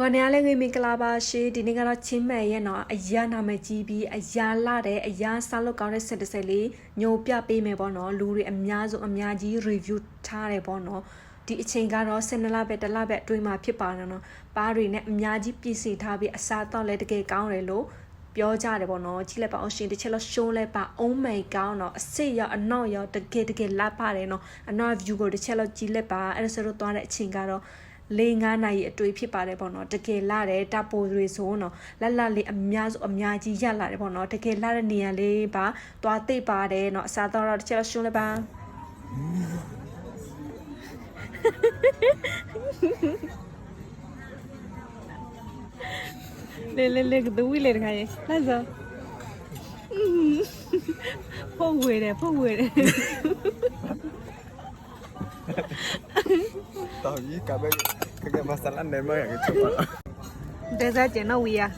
วันนี้เรามีกลาบาชีดินี่ก็เราชิมแม่ยันเนาะอายานาเมจีบีอายาลาเดอายาซาลูกเอาได้เสร็จเสร็จเลยโยบยาปีเมบอนเนาะลูรีอัมยาโซอัมยาจีรีวิวท่าเรบอนเนาะဒီအချိန်ကတော့စနေလပဲတလပဲအတွင်းမှာဖြစ်ပါတော့ပါးတွေနဲ့အများကြီးပြည်စီထားပြီးအစားတော့လည်းတကယ်ကောင်းတယ်လို့ပြောကြတယ်ပေါ့နော်ကြည့်လိုက်ပါအောင်ရှင်တစ်ချက်လောက်ရှိုးလိုက်ပါ Oh my god เนาะအစစ်ရအနောက်ရတကယ်လက်ပါတယ်เนาะအနောက် view ကိုတစ်ချက်လောက်ကြည့်လိုက်ပါအဲ့ဒါဆိုတော့သွားတဲ့အချိန်ကတော့4-5နာရီအတွေ့ဖြစ်ပါတယ်ပေါ့နော်တကယ်လာတယ်တပိုတွေဆိုနော်လက်လေးအများကြီးရလာတယ်ပေါ့နော်တကယ်လာတဲ့နေရာလေးပါသွားသိပါတယ်နော်အစားတော့တစ်ချက်လောက်ရှုံးလိုက်ပါလေကဝီလေတခါရေလာစားဖို့ဝေတယ်Tao với cả bên cái mà salad này mới cái chụp á. Để ra chuyện nào vậy?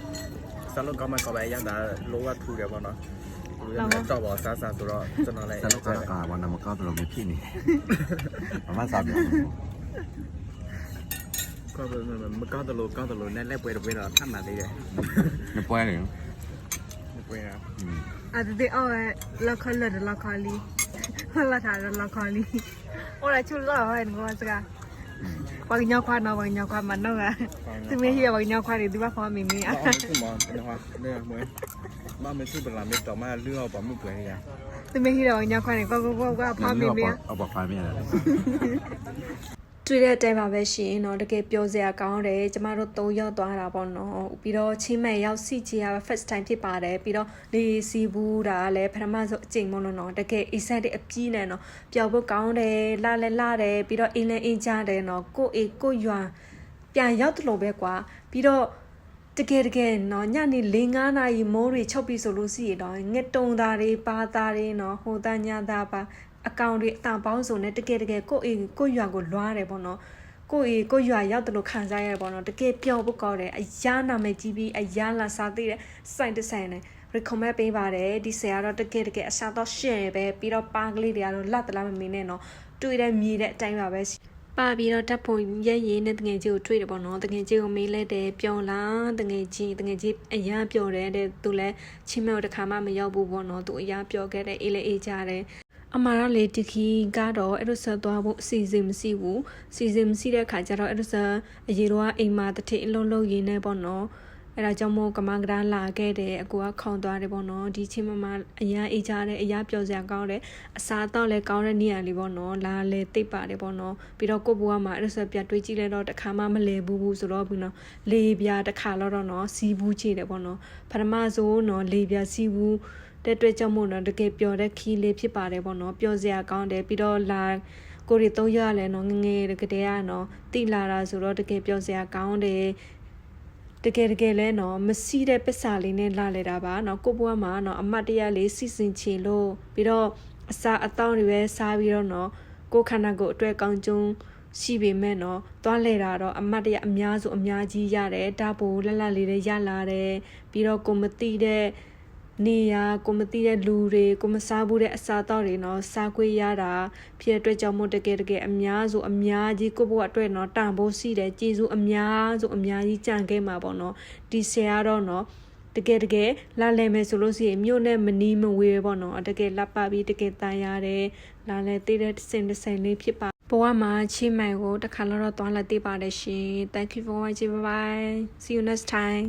Salad có mà có bé yang đã lố ra thu được bọn nó. Cho bỏ xa rồi đó cho nó lại. Salad có cả bọn nó mà có rồi mới pin này. Mà sao vậy? Có mà có từ lố nên lại quay được bây giờ thăm là đi đấy. Nó quay này. Nó quay à? À thì la khali. La thà la khali. Ora chu lo hai ngo sa. Bằng nhau khoa nó bằng nhau khoa mà nó à. Tôi mới hiểu bằng nhau khoa thì tôi bắt khoa mình đi. Không mà nó khoa đây mới. Mà mình chưa làm biết tao mà lừa bỏ một cái này. Tôi mới hiểu bằng nhau khoa này có khoa mình đi. Ở bọc khoa mình là. တွေ့တဲ့တိုင်ပါပဲရှင်เนาะတကယ်ပြောစရာကောင်းတယ်ကျမတို့3ရောက်သွားတာပေါ့နော်ပြီးတော့ချင်းမဲ့ရောက်စီချီရ first time ဖြစ်ပါတယ်ပြီးတော့လေစီဘူးဒါလည်းပထမဆုံးအချိန်မို့လို့နော်တကယ်အဆက်တဲ့အပြည့်နဲ့နော်ပျော်ဖို့ကောင်းတယ်လာတယ်ပြီးတော့အင်းလည်းအင်းကြတယ်နော်ကိုရွာပြန်ရောက်တယ်လို့ပဲကွာပြီးတော့တကယ်နော်ညနေ4-5နာရီမိုးတွေချုပ်ပြီးဆိုလို့ရှိရတော့ငက်တုံသားတွေပါသားတွေနော်ဟိုသားညာသားပါအကောင့်တွေအတန်ပေါင်းစုံနဲ့တကယ်ကိုရွာကိုလွားတယ်ပေါ့နော်ကိုရွာရောက်တယ်လို့ခံစားရတယ်ပေါ့နော်တကယ်ပျော်ဖို့ကောင်းတယ်အရာနာမည်ကြီးပြီးအရာလာစားသိတဲ့စိုက်နဲ့ recommend ပေးပါတယ်ဒီဆရာတော့တကယ်အစားတော့ရှင်းပဲပြီးတော့ပါကလေးတွေကတော့လက်တလားမမင်းနဲ့နော်တွေ့တဲ့မြည်တဲ့အတိုင်းပါပဲပါပြီးတော့တပ်ပုံရဲနဲ့တငယ်ကြီးကိုတွေ့တယ်ပေါ့နော်တငယ်ကြီးကိုမေးလိုက်တယ်ပျော်လားတငယ်ကြီးအရာပျော်တယ်တဲ့သူလည်းချင်းမဲတစ်ခါမှမရောက်ဘူးပေါ့နော်သူအရာပျော်ခဲ့တယ်အေးလေအေးကြတယ်အမှားတော့လေတခီကတော့အဲ့လိုဆက်သွားဖို့စီစဉ်မရှိတဲ့ခါကျတော့အဲ့လိုဆက်အရေတော့အိမ်မှာတစ်ထည့်အလုံးရင်းနေပေါ့နော်အဲ့ဒါကြောင့်မို့ကမကရာလာခဲ့တယ်အကူကခေါင်သွားတယ်ပေါ့နော်ဒီချင်းမအရာအေးကြတယ်အရာပျော်စရာကောင်းတယ်အစားတော့လည်းကောင်းတဲ့နေရာလေးပေါ့နော်လာလေတိတ်ပါတယ်ပေါ့နော်ပြီးတော့ကိုဘွားမှာအဲ့လိုဆက်ပြတွေးကြည့်လိုက်တော့တခါမှမလဲဘူးဆိုတော့ဘူးနော်လေပြာတစ်ခါတော့နော်စီဘူးချေတယ်ပေါ့နော်ပထမဆုံးနော်လေပြာစီဘူးတဲ့တွေ့ကြမို့နော်တကယ်ပျော်တဲ့ခီးလေးဖြစ်ပါတယ်ပေါ့နော်ပျော်စရာကောင်းတယ်ပြီးတော့လာကိုရီ3ရလဲနော်ငငယ်တကယ်ကနော်တိလာတာဆိုတော့တကယ်ပျော်စရာကောင်းတယ်တကယ်လဲနော်မစီးတဲ့ပစ္စာလေးနဲ့လာလဲတာပါနော်ကိုဘွားမှာနော်အမတ်တရလေးစီစဉ်ချင်လို့ပြီးတော့အစာအသောင်းတွေပဲစားပြီးတော့နော်ကိုခန္ဓာကိုယ်အတွက်ကောင်းကျုံရှိပေမဲ့နော်သွားလဲတာတော့အမတ်တရအများကြီးရတယ်ဒါပိုလက်လေးတွေရလာတယ်ပြီးတော့ကိုမတိတဲ့နေရကိုမသိတဲ့လူတွေကိုမစားဘူးတဲ့အစားတော့တွေနော်စားခွေးရတာဖြစ်အတွက်ကြောင့်မို့တကယ်အများကြီးကိုဘွားအတွက်နော်တန်ဖိုးရှိတယ်ကျေးဇူးအများကြီးကြံခဲ့မှာပေါ့နော်ဒီဆရာတော့နော်တကယ်လာလဲမယ်ဆိုလို့ရှိရင်မြို့နဲ့မနီးမဝေးပေါ့နော်တကယ်လက်ပပြီးတကယ်တန်ရတယ်လာလဲသေးတဲ့စင်လေးဖြစ်ပါဘဝမှာချင်းမိုင်ကိုတစ်ခါတော့သွားလက်သေးပါတယ်ရှင် Thank you for watching bye see you next time